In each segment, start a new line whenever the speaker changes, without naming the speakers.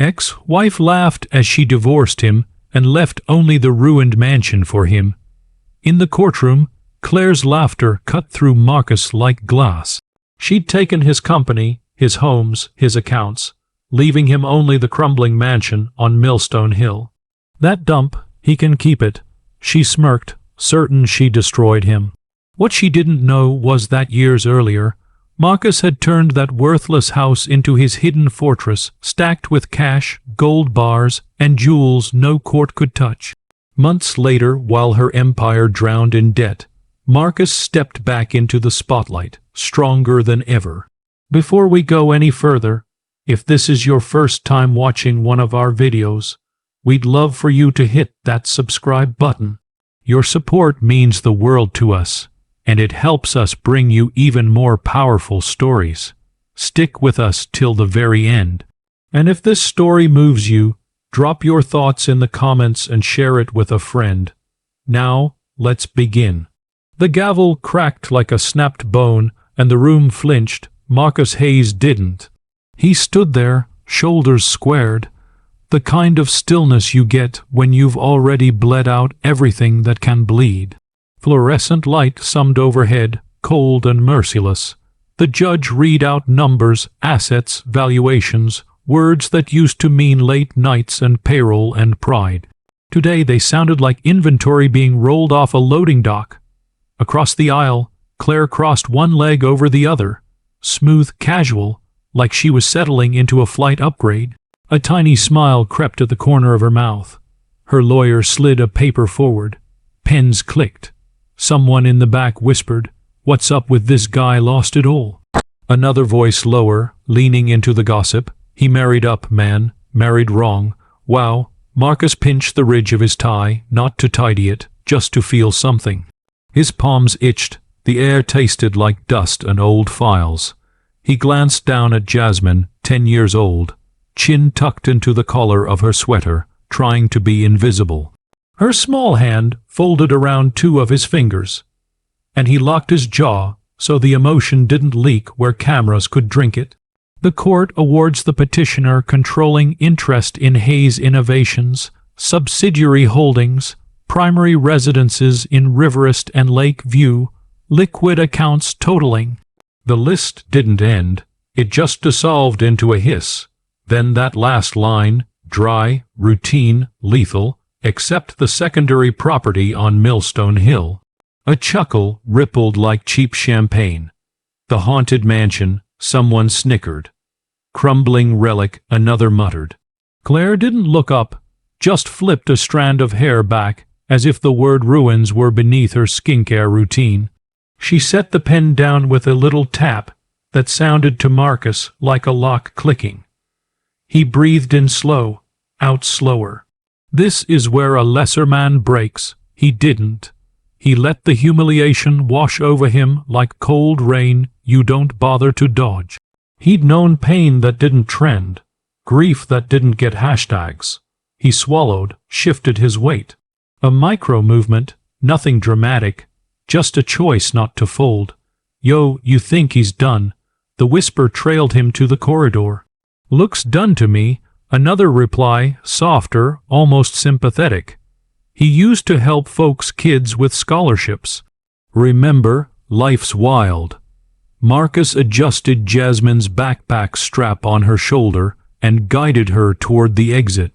Ex-wife laughed as she divorced him and left only the ruined mansion for him. In the courtroom, Claire's laughter cut through Marcus like glass. She'd taken his company, his homes, his accounts, leaving him only the crumbling mansion on Millstone Hill. That dump, he can keep it, she smirked, certain she destroyed him. What she didn't know was that years earlier, Marcus had turned that worthless house into his hidden fortress, stacked with cash, gold bars, and jewels no court could touch. Months later, while her empire drowned in debt, Marcus stepped back into the spotlight, stronger than ever. Before we go any further, if this is your first time watching one of our videos, we'd love for you to hit that subscribe button. Your support means the world to us, and it helps us bring you even more powerful stories. Stick with us till the very end. And if this story moves you, drop your thoughts in the comments and share it with a friend. Now, let's begin. The gavel cracked like a snapped bone, and the room flinched. Marcus Hayes didn't. He stood there, shoulders squared, the kind of stillness you get when you've already bled out everything that can bleed. Fluorescent light summed overhead, cold and merciless. The judge read out numbers, assets, valuations, words that used to mean late nights and payroll and pride. Today they sounded like inventory being rolled off a loading dock. Across the aisle, Claire crossed one leg over the other, smooth, casual, like she was settling into a flight upgrade. A tiny smile crept at the corner of her mouth. Her lawyer slid a paper forward. Pens clicked. Someone in the back whispered, "What's up with this guy? Lost it all." Another voice lower, leaning into the gossip. "He married up, man. Married wrong. Wow." Marcus pinched the ridge of his tie, not to tidy it, just to feel something. His palms itched. The air tasted like dust and old files. He glanced down at Jasmine, 10 years old, chin tucked into the collar of her sweater, trying to be invisible. Her small hand folded around 2 of his fingers, and he locked his jaw so the emotion didn't leak where cameras could drink it. The court awards the petitioner controlling interest in Hayes Innovations, subsidiary holdings, primary residences in Riverest and Lake View, liquid accounts totaling. The list didn't end. It just dissolved into a hiss. Then that last line, dry, routine, lethal, except the secondary property on Millstone Hill. A chuckle rippled like cheap champagne. The haunted mansion, someone snickered. Crumbling relic, another muttered. Claire didn't look up, just flipped a strand of hair back, as if the word ruins were beneath her skincare routine. She set the pen down with a little tap that sounded to Marcus like a lock clicking. He breathed in slow, out slower. This is where a lesser man breaks. He didn't. He let the humiliation wash over him like cold rain you don't bother to dodge. He'd known pain that didn't trend, grief that didn't get hashtags. He swallowed, shifted his weight. A micro-movement, nothing dramatic, just a choice not to fold. "Yo, you think he's done?" The whisper trailed him to the corridor. "Looks done to me." Another reply, softer, almost sympathetic. "He used to help folks' kids with scholarships. Remember, life's wild." Marcus adjusted Jasmine's backpack strap on her shoulder and guided her toward the exit.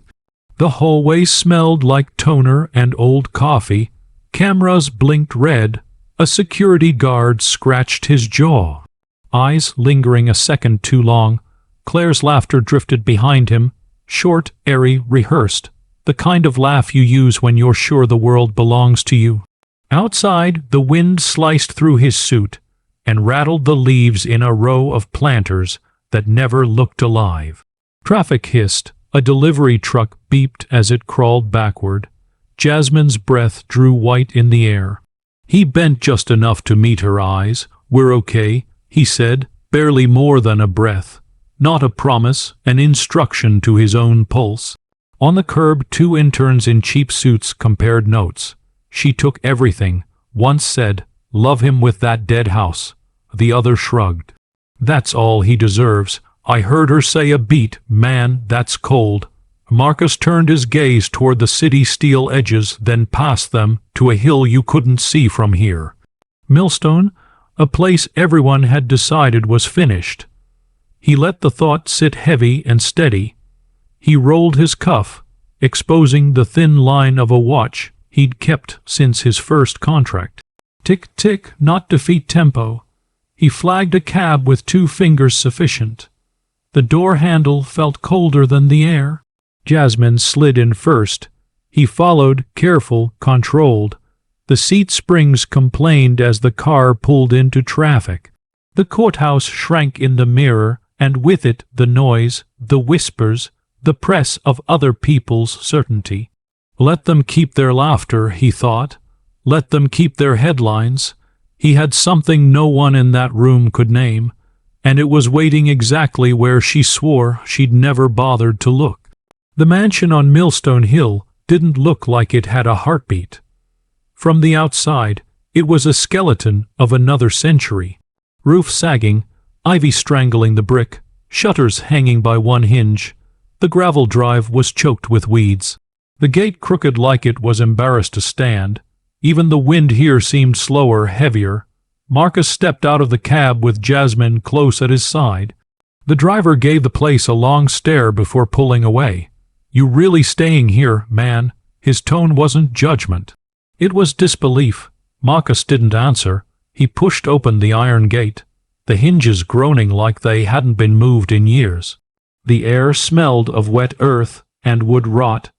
The hallway smelled like toner and old coffee. Cameras blinked red. A security guard scratched his jaw. Eyes lingering a second too long. Claire's laughter drifted behind him. Short, airy, rehearsed. The kind of laugh you use when you're sure the world belongs to you. Outside, the wind sliced through his suit and rattled the leaves in a row of planters that never looked alive. Traffic hissed. A delivery truck beeped as it crawled backward. Jasmine's breath drew white in the air. He bent just enough to meet her eyes. "We're okay," he said, barely more than a breath. Not a promise, an instruction to his own pulse. On the curb, 2 interns in cheap suits compared notes. She took everything. Once said, "Love him with that dead house." The other shrugged. "That's all he deserves. I heard her say a beat, man, that's cold. Marcus turned his gaze toward the city steel edges, then past them to a hill you couldn't see from here. Millstone, a place everyone had decided was finished. He let the thought sit heavy and steady. He rolled his cuff, exposing the thin line of a watch he'd kept since his first contract. Tick-tick, not defeat tempo. He flagged a cab with 2 fingers sufficient. The door handle felt colder than the air. Jasmine slid in first. He followed, careful, controlled. The seat springs complained as the car pulled into traffic. The courthouse shrank in the mirror, and with it the noise, the whispers, the press of other people's certainty. Let them keep their laughter, he thought. Let them keep their headlines. He had something no one in that room could name, and it was waiting exactly where she swore she'd never bothered to look. The mansion on Millstone Hill didn't look like it had a heartbeat. From the outside, it was a skeleton of another century. Roof sagging, ivy strangling the brick, shutters hanging by one hinge. The gravel drive was choked with weeds. The gate crooked like it was embarrassed to stand. Even the wind here seemed slower, heavier. Marcus stepped out of the cab with Jasmine close at his side. The driver gave the place a long stare before pulling away. You really staying here, man? His tone wasn't judgment. It was disbelief. Marcus didn't answer. He pushed open the iron gate, the hinges groaning like they hadn't been moved in years. The air smelled of wet earth and wood rot,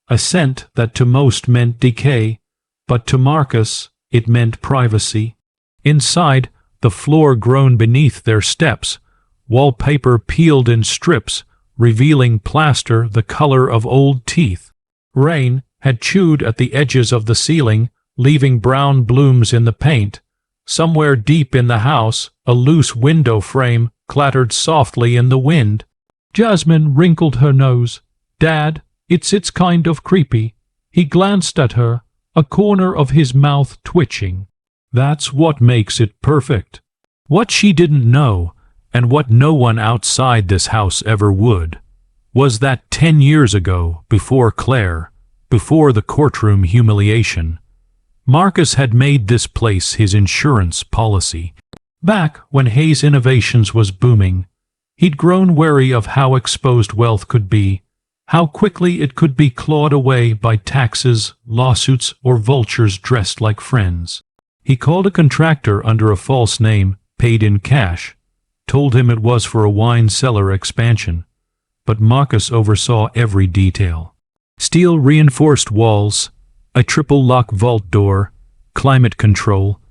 a scent that to most meant decay, but to Marcus it meant privacy. Inside, the floor groaned beneath their steps, wallpaper peeled in strips, revealing plaster the color of old teeth. Rain had chewed at the edges of the ceiling, leaving brown blooms in the paint. Somewhere deep in the house, a loose window frame clattered softly in the wind. Jasmine wrinkled her nose. Dad, it's kind of creepy. He glanced at her, a corner of his mouth twitching. That's what makes it perfect. What she didn't know, and what no one outside this house ever would, was that 10 years ago, before Claire, before the courtroom humiliation, Marcus had made this place his insurance policy. Back when Hayes Innovations was booming, he'd grown wary of how exposed wealth could be, how quickly it could be clawed away by taxes, lawsuits, or vultures dressed like friends. He called a contractor under a false name, paid in cash, told him it was for a wine cellar expansion, but Marcus oversaw every detail. Steel-reinforced walls, a triple-lock vault door, climate control,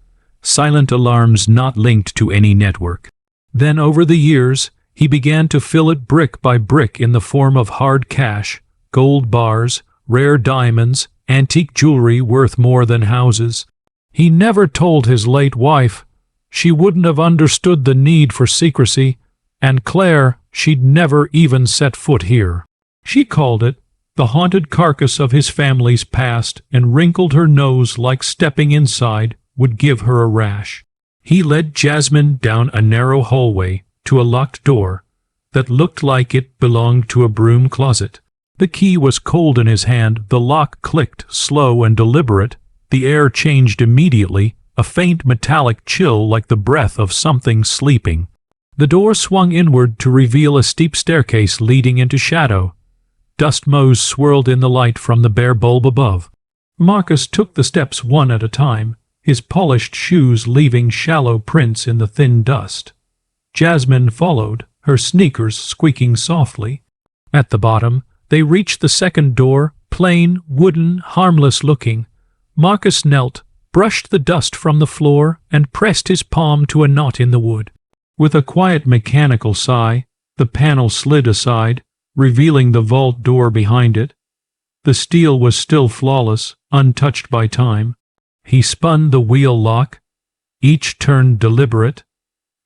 silent alarms not linked to any network. Then over the years, he began to fill it brick by brick in the form of hard cash, gold bars, rare diamonds, antique jewelry worth more than houses. He never told his late wife. She wouldn't have understood the need for secrecy, and Claire, she'd never even set foot here. She called it the haunted carcass of his family's past and wrinkled her nose like stepping inside would give her a rash. He led Jasmine down a narrow hallway to a locked door that looked like it belonged to a broom closet. The key was cold in his hand, the lock clicked, slow and deliberate. The air changed immediately, a faint metallic chill like the breath of something sleeping. The door swung inward to reveal a steep staircase leading into shadow. Dust motes swirled in the light from the bare bulb above. Marcus took the steps one at a time, his polished shoes leaving shallow prints in the thin dust. Jasmine followed, her sneakers squeaking softly. At the bottom, they reached the second door, plain, wooden, harmless-looking. Marcus knelt, brushed the dust from the floor, and pressed his palm to a knot in the wood. With a quiet mechanical sigh, the panel slid aside, revealing the vault door behind it. The steel was still flawless, untouched by time. He spun the wheel lock, each turn deliberate.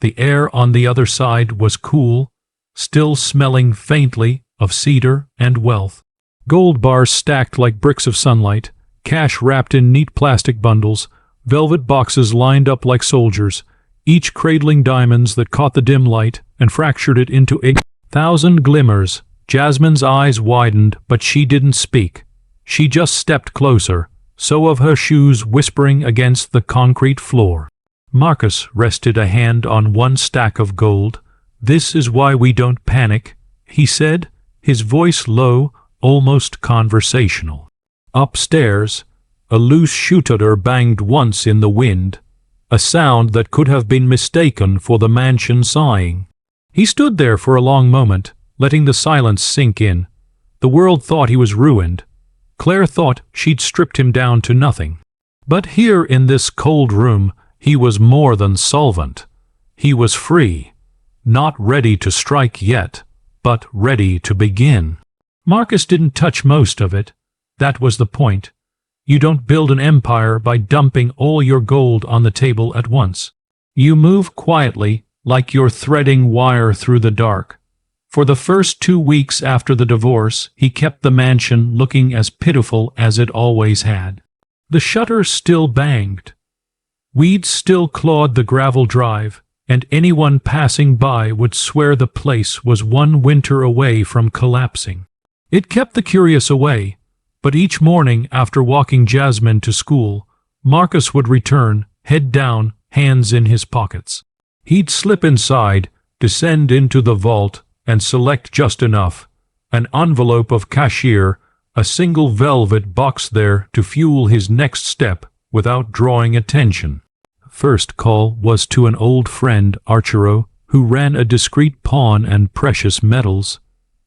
The air on the other side was cool, still smelling faintly of cedar and wealth. Gold bars stacked like bricks of sunlight, cash wrapped in neat plastic bundles, velvet boxes lined up like soldiers, each cradling diamonds that caught the dim light, and fractured it into a thousand glimmers. Jasmine's eyes widened, but she didn't speak. She just stepped closer, so of her shoes whispering against the concrete floor. Marcus rested a hand on one stack of gold. "This is why we don't panic," he said, his voice low, almost conversational. Upstairs, a loose shutter banged once in the wind, a sound that could have been mistaken for the mansion sighing. He stood there for a long moment, letting the silence sink in. The world thought he was ruined. Claire thought she'd stripped him down to nothing. But here in this cold room, he was more than solvent. He was free, not ready to strike yet, but ready to begin. Marcus didn't touch most of it. That was the point. You don't build an empire by dumping all your gold on the table at once. You move quietly, like you're threading wire through the dark. For the first 2 weeks after the divorce, he kept the mansion looking as pitiful as it always had. The shutter still banged. Weeds still clawed the gravel drive, and anyone passing by would swear the place was one winter away from collapsing. It kept the curious away, but each morning after walking Jasmine to school, Marcus would return, head down, hands in his pockets. He'd slip inside, descend into the vault, and select just enough, an envelope of cashier, a single velvet box there to fuel his next step without drawing attention. First call was to an old friend, Archero, who ran a discreet pawn and precious metals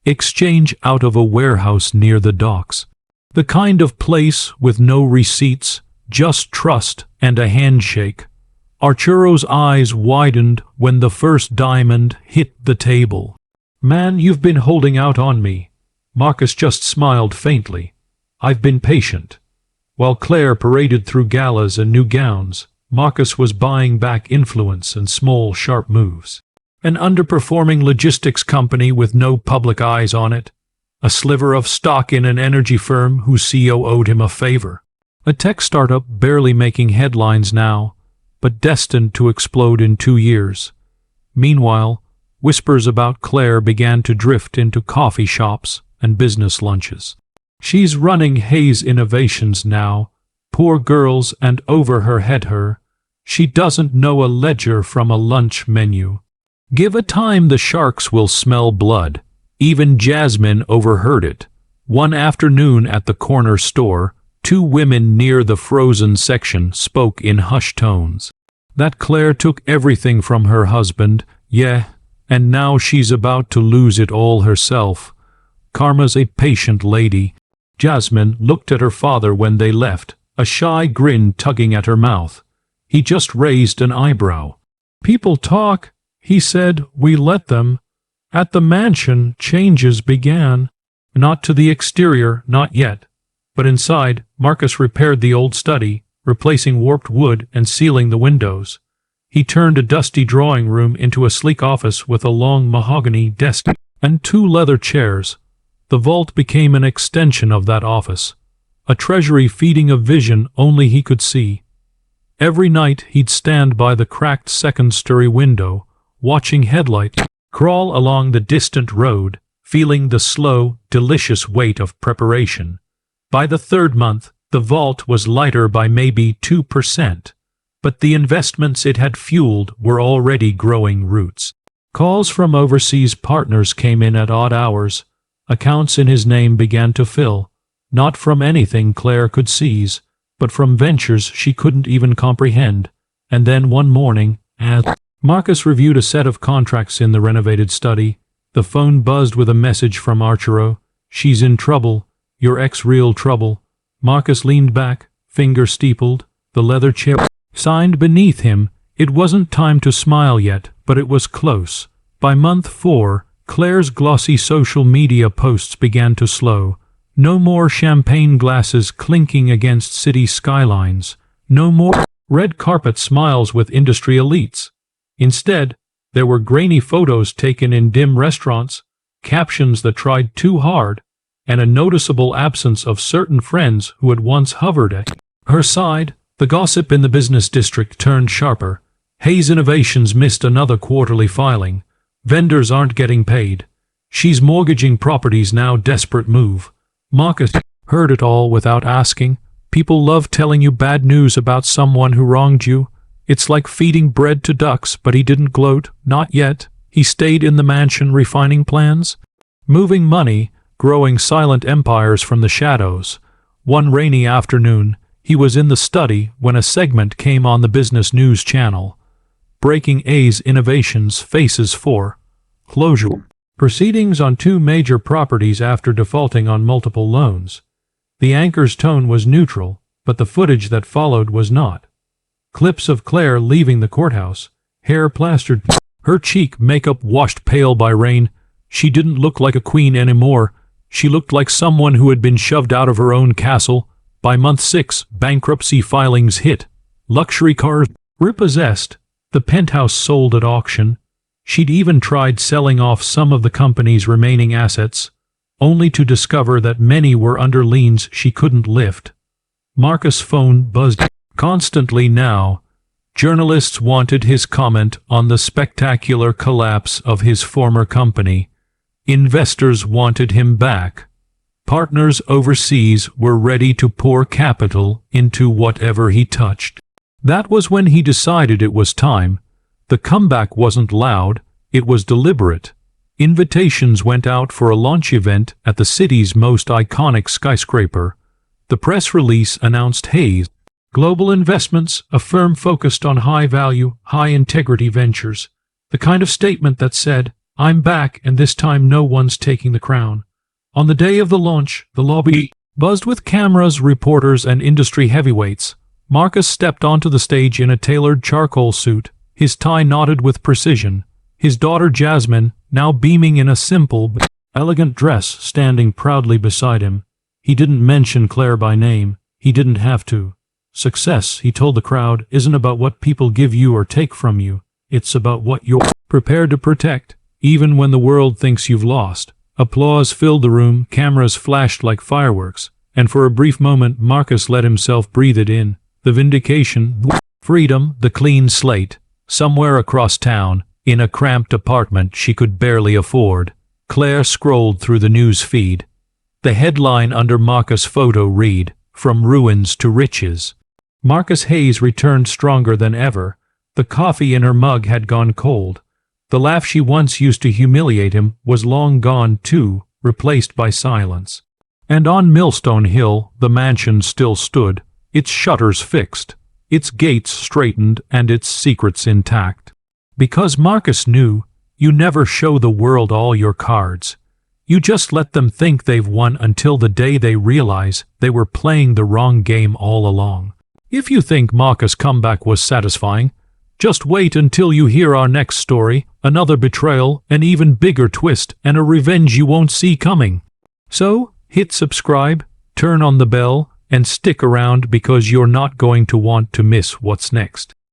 exchange out of a warehouse near the docks. The kind of place with no receipts, just trust and a handshake. Archero's eyes widened when the first diamond hit the table. "Man, you've been holding out on me." Marcus just smiled faintly. "I've been patient." While Claire paraded through galas and new gowns, Marcus was buying back influence and small, sharp moves. An underperforming logistics company with no public eyes on it. A sliver of stock in an energy firm whose CEO owed him a favor. A tech startup barely making headlines now, but destined to explode in 2 years. Meanwhile, whispers about Claire began to drift into coffee shops and business lunches. "She's running Hayes Innovations now. Poor girls, and over her head her. She doesn't know a ledger from a lunch menu. Give a time the sharks will smell blood." Even Jasmine overheard it. One afternoon at the corner store, 2 women near the frozen section spoke in hushed tones. That Claire took everything from her husband, yeah, and now she's about to lose it all herself. Karma's a patient lady. Jasmine looked at her father when they left, a shy grin tugging at her mouth. He just raised an eyebrow. "People talk," he said, "we let them." At the mansion, changes began. Not to the exterior, not yet. But inside, Marcus repaired the old study, replacing warped wood and sealing the windows. He turned a dusty drawing room into a sleek office with a long mahogany desk and 2 leather chairs. The vault became an extension of that office, a treasury feeding a vision only he could see. Every night he'd stand by the cracked second-story window, watching headlights crawl along the distant road, feeling the slow, delicious weight of preparation. By the 3rd month, the vault was lighter by maybe 2%, but the investments it had fueled were already growing roots. Calls from overseas partners came in at odd hours. Accounts in his name began to fill, not from anything Claire could seize, but from ventures she couldn't even comprehend. And then one morning, as Marcus reviewed a set of contracts in the renovated study, the phone buzzed with a message from Archero. "She's in trouble. Your ex real trouble." Marcus leaned back, finger steepled, the leather chair signed beneath him. It wasn't time to smile yet, but it was close. By month 4, Claire's glossy social media posts began to slow. No more champagne glasses clinking against city skylines. No more red carpet smiles with industry elites. Instead, there were grainy photos taken in dim restaurants, captions that tried too hard, and a noticeable absence of certain friends who had once hovered at her side. The gossip in the business district turned sharper. Hayes Innovations missed another quarterly filing. Vendors aren't getting paid. She's mortgaging properties now. Desperate move. Marcus heard it all without asking. People love telling you bad news about someone who wronged you. It's like feeding bread to ducks, but he didn't gloat. Not yet. He stayed in the mansion refining plans, moving money, growing silent empires from the shadows. One rainy afternoon, he was in the study when a segment came on the business news channel. Breaking A's Innovations faces for closure. Proceedings on 2 major properties after defaulting on multiple loans. The anchor's tone was neutral, but the footage that followed was not. Clips of Claire leaving the courthouse, hair plastered, her cheek makeup washed pale by rain. She didn't look like a queen anymore. She looked like someone who had been shoved out of her own castle. By month 6, bankruptcy filings hit. Luxury cars repossessed. The penthouse sold at auction. She'd even tried selling off some of the company's remaining assets, only to discover that many were under liens she couldn't lift. Marcus' phone buzzed constantly now. Journalists wanted his comment on the spectacular collapse of his former company. Investors wanted him back. Partners overseas were ready to pour capital into whatever he touched. That was when he decided it was time. The comeback wasn't loud, it was deliberate. Invitations went out for a launch event at the city's most iconic skyscraper. The press release announced Hayes Global Investments, a firm focused on high-value, high-integrity ventures. The kind of statement that said, "I'm back, and this time no one's taking the crown." On the day of the launch, the lobby buzzed with cameras, reporters, and industry heavyweights. Marcus stepped onto the stage in a tailored charcoal suit, his tie knotted with precision. His daughter Jasmine, now beaming in a simple but elegant dress, standing proudly beside him. He didn't mention Claire by name. He didn't have to. Success, he told the crowd, isn't about what people give you or take from you. It's about what you're prepared to protect, even when the world thinks you've lost. Applause filled the room, cameras flashed like fireworks, and for a brief moment Marcus let himself breathe it in. The vindication, freedom, the clean slate. Somewhere across town, in a cramped apartment she could barely afford, Claire scrolled through the news feed. The headline under Marcus' photo read, "From Ruins to Riches." Marcus Hayes returned stronger than ever. The coffee in her mug had gone cold. The laugh she once used to humiliate him was long gone too, replaced by silence. And on Millstone Hill the mansion still stood, its shutters fixed, its gates straightened, and its secrets intact. Because Marcus knew, you never show the world all your cards. You just let them think they've won until the day they realize they were playing the wrong game all along. If you think Marcus' comeback was satisfying, just wait until you hear our next story, another betrayal, an even bigger twist, and a revenge you won't see coming. So, hit subscribe, turn on the bell, and stick around because you're not going to want to miss what's next.